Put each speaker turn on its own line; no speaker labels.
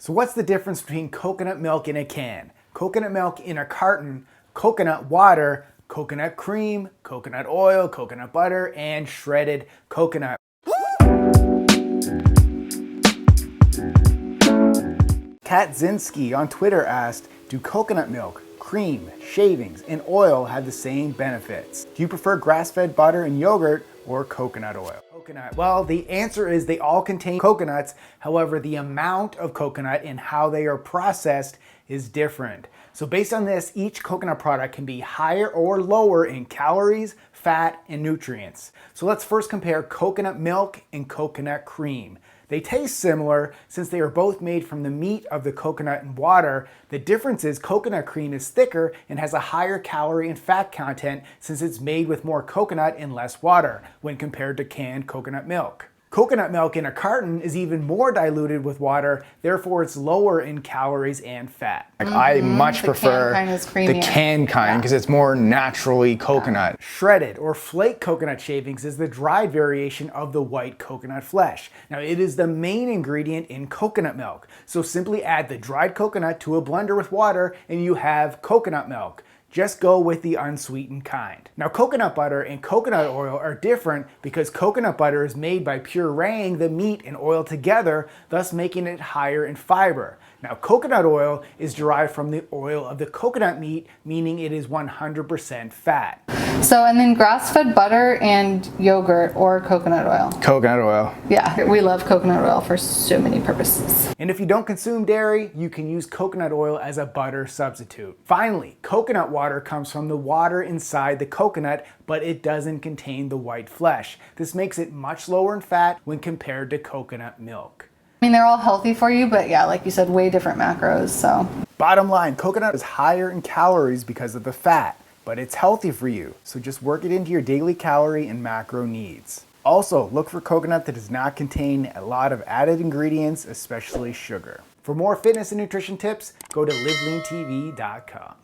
So what's the difference between coconut milk in a can, coconut milk in a carton, coconut water, coconut cream, coconut oil, coconut butter, and shredded coconut? Kat Zinski on Twitter asked, do coconut milk, cream, shavings, and oil have the same benefits? Do you prefer grass-fed butter and yogurt or coconut oil? Coconut. Well, the answer is they all contain coconuts. However, the amount of coconut and how they are processed is different. So based on this, each coconut product can be higher or lower in calories, fat, and nutrients. So let's first compare coconut milk and coconut cream. They taste similar since they are both made from the meat of the coconut and water. The difference is coconut cream is thicker and has a higher calorie and fat content since it's made with more coconut and less water when compared to canned coconut milk. Coconut milk in a carton is even more diluted with water, therefore it's lower in calories and fat.
I much prefer the canned kind because it's more naturally coconut.
Shredded or flake coconut shavings is the dried variation of the white coconut flesh. Now it is the main ingredient in coconut milk. So simply add the dried coconut to a blender with water and you have coconut milk. Just go with the unsweetened kind. Now coconut butter and coconut oil are different because coconut butter is made by pureeing the meat and oil together, thus making it higher in fiber. Now coconut oil is derived from the oil of the coconut meat, meaning it is 100% fat.
So, and then grass-fed butter and yogurt or coconut oil?
Coconut oil.
Yeah, we love coconut oil for so many purposes.
And if you don't consume dairy, you can use coconut oil as a butter substitute. Finally, coconut water comes from the water inside the coconut, but it doesn't contain the white flesh. This makes it much lower in fat when compared to coconut milk.
I mean, they're all healthy for you, but yeah, like you said, way different macros, so.
Bottom line, coconut is higher in calories because of the fat, but it's healthy for you, so just work it into your daily calorie and macro needs. Also, look for coconut that does not contain a lot of added ingredients, especially sugar. For more fitness and nutrition tips, go to LiveLeanTV.com.